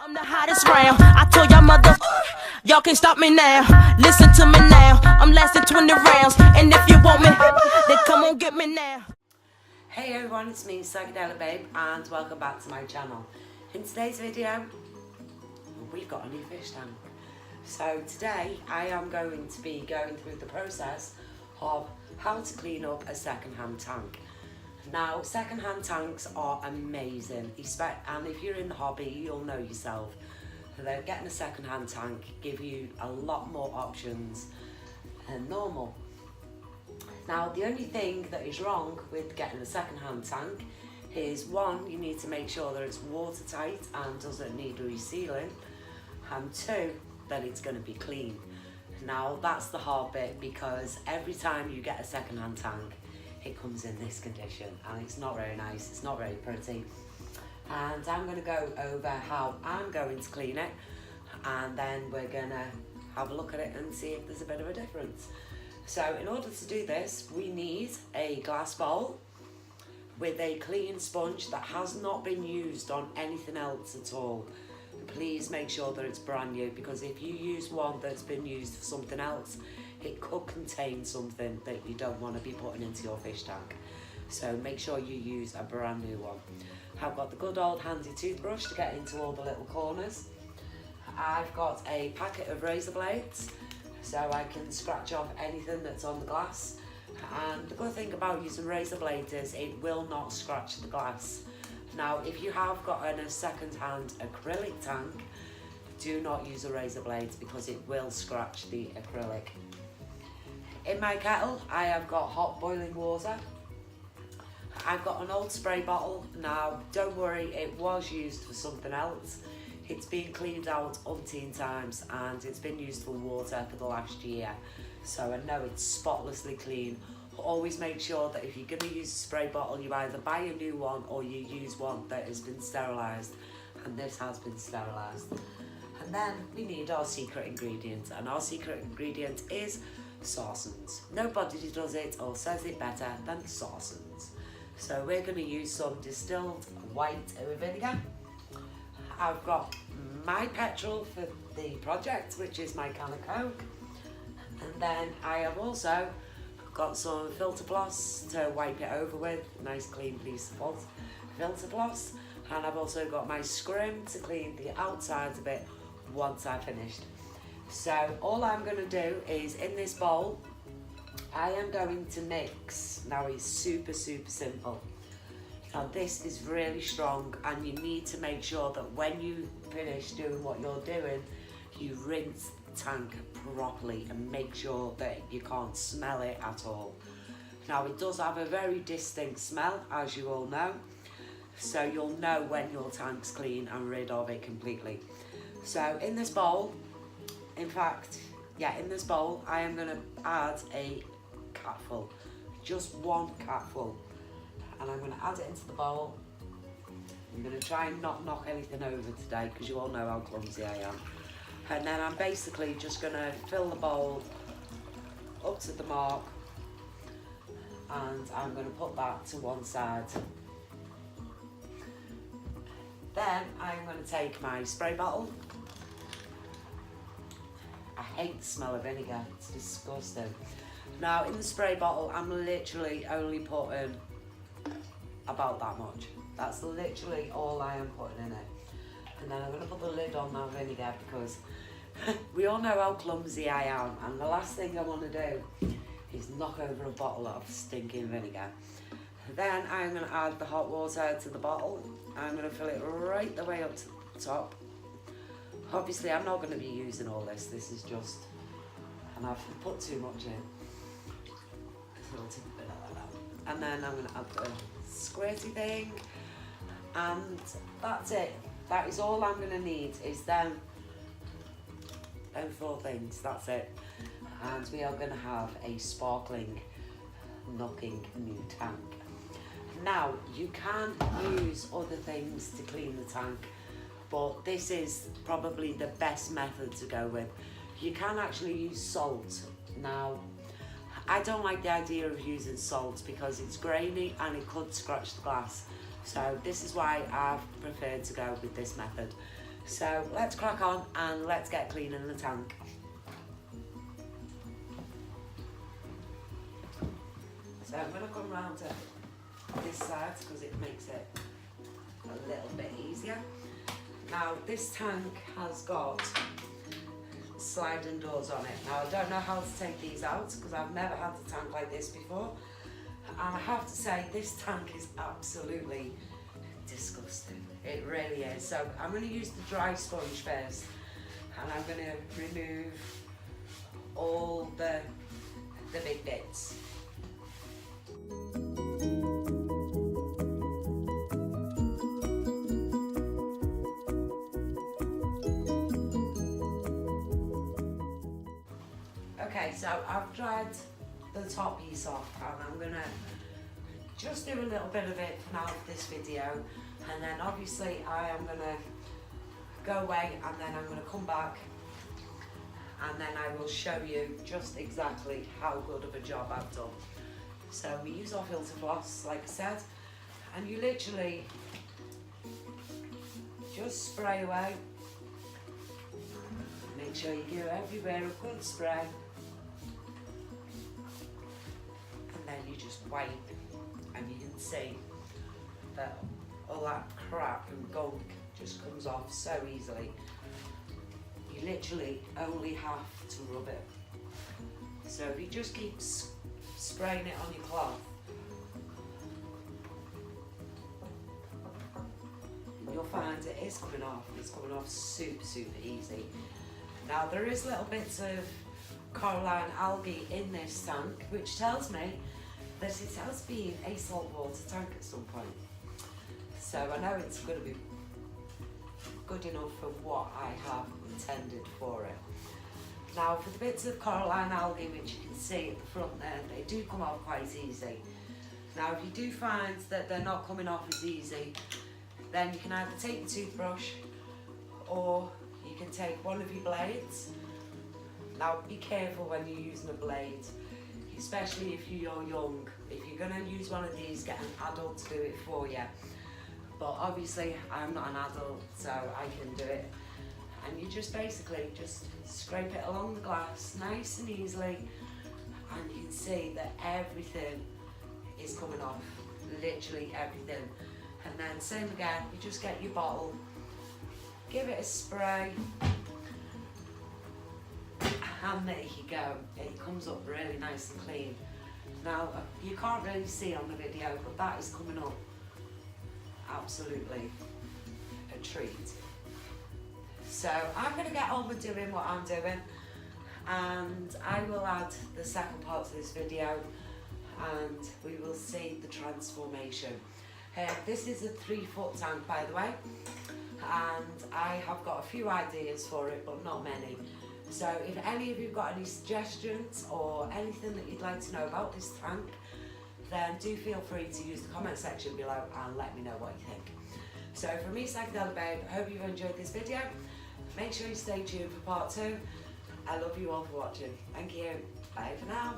I'm the hottest round. I told y'all mother, y'all can't stop me now. Listen to me now. I'm lasting 20 rounds. And if you want me, then come on get me now. Hey everyone, it's me, Psychedelic Babe, and welcome back to my channel. In today's video, we've got a new fish tank. So today, I am going to be going through the process of how to clean up a second-hand tank. Now, second-hand tanks are amazing, and if you're in the hobby, you'll know yourself that getting a second-hand tank give you a lot more options than normal. Now, the only thing that is wrong with getting a second-hand tank is, one, you need to make sure that it's watertight and doesn't need resealing, and two, that it's going to be clean. Now, that's the hard bit, because every time you get a second-hand tank, it comes in this condition, and it's not very nice, it's not very pretty. And I'm going to go over how I'm going to clean it, and then we're going to have a look at it and see if there's a bit of a difference. So in order to do this, we need a glass bowl with a clean sponge that has not been used on anything else at all. Please make sure that it's brand new, because if you use one that's been used for something else, it could contain something that you don't want to be putting into your fish tank. So make sure you use a brand new one. I've got the good old handy toothbrush to get into all the little corners. I've got a packet of razor blades so I can scratch off anything that's on the glass. And the good thing about using razor blades is it will not scratch the glass. Now, if you have got a second-hand acrylic tank, do not use a razor blades because it will scratch the acrylic. In my kettle, I have got hot boiling water. I've got an old spray bottle. Now, don't worry, it was used for something else. It's been cleaned out umpteen times and it's been used for water for the last year. So I know it's spotlessly clean. Always make sure that if you're going to use a spray bottle, you either buy a new one or you use one that has been sterilised. And this has been sterilised. And then we need our secret ingredient. And our secret ingredient is Sarsons. Nobody does it or says it better than Sarsons. So we're going to use some distilled white vinegar. I've got my petrol for the project, which is my can of Coke. And then I have also got some filter floss to wipe it over with, a nice clean piece of filter floss. And I've also got my scrim to clean the outside of it once I've finished. So all I'm going to do is, in this bowl, I am going to mix. Now it's super simple. Now this is really strong, and you need to make sure that when you finish doing what you're doing, you rinse the tank properly and make sure that you can't smell it at all. Now it does have a very distinct smell, as you all know, so you'll know when your tank's clean and rid of it completely. So in this bowl, in this bowl, I am going to add a catful, just one catful, and I'm going to add it into the bowl. I'm going to try and not knock anything over today, because you all know how clumsy I am. And then I'm basically just going to fill the bowl up to the mark, and I'm going to put that to one side. Then I'm going to take my spray bottle. I hate the smell of vinegar, it's disgusting. Now in the spray bottle, I'm literally only putting about that much. That's literally all I am putting in it. And then I'm going to put the lid on that vinegar, because we all know how clumsy I am, and the last thing I want to do is knock over a bottle of stinking vinegar. Then I'm going to add the hot water to the bottle. I'm going to fill it right the way up to the top. Obviously, I'm not going to be using all this. This is just, and I've put too much in. And then I'm going to add the squirty thing, and that's it. That is all I'm going to need, is them four things. That's it. And we are going to have a sparkling, knocking new tank. Now, you can use other things to clean the tank, but this is probably the best method to go with. You can actually use salt. Now, I don't like the idea of using salt because it's grainy and it could scratch the glass. So this is why I've preferred to go with this method. So let's crack on and let's get cleaning the tank. So I'm going to come round to this side because it makes it a little bit easier. Now this tank has got sliding doors on it. Now I don't know how to take these out because I've never had a tank like this before, and I have to say this tank is absolutely disgusting. It really is. So I'm going to use the dry sponge first, and I'm going to remove all the big bits. Okay, so I've dried the top piece off, and I'm gonna just do a little bit of it now for this video, and then obviously I am gonna go away, and then I'm gonna come back, and then I will show you just exactly how good of a job I've done. So we use our filter floss, like I said, and you literally just spray away. Make sure you give everywhere a good spray. And then you just wipe, and you can see that all that crap and gunk just comes off so easily. You literally only have to rub it. So if you just keep spraying it on your cloth, you'll find it is coming off. It's coming off super easy. Now there is little bits of coralline algae in this tank, which tells me that it has been a saltwater tank at some point. So I know it's going to be good enough for what I have intended for it. Now for the bits of coralline algae, which you can see at the front there, they do come off quite easy. Now if you do find that they're not coming off as easy, then you can either take your toothbrush or you can take one of your blades. Now be careful when you're using a blade, especially if you're young. If you're going to use one of these, get an adult to do it for you. But obviously I'm not an adult, so I can do it. And you just basically just scrape it along the glass nice and easily, and you can see that everything is coming off, literally everything. And then same again, you just get your bottle, give it a spray, and there you go. It comes up really nice and clean. Now you can't really see on the video, but that is coming up absolutely a treat. So I'm going to get on with doing what I'm doing, and I will add the second part to this video, and we will see the transformation. This is a 3-foot tank, by the way, and I have got a few ideas for it, but not many. So if any of you have got any suggestions or anything that you'd like to know about this tank, then do feel free to use the comment section below and let me know what you think. So from me, Psychedelic Babe, I hope you've enjoyed this video. Make sure you stay tuned for part 2. I love you all for watching. Thank you. Bye for now.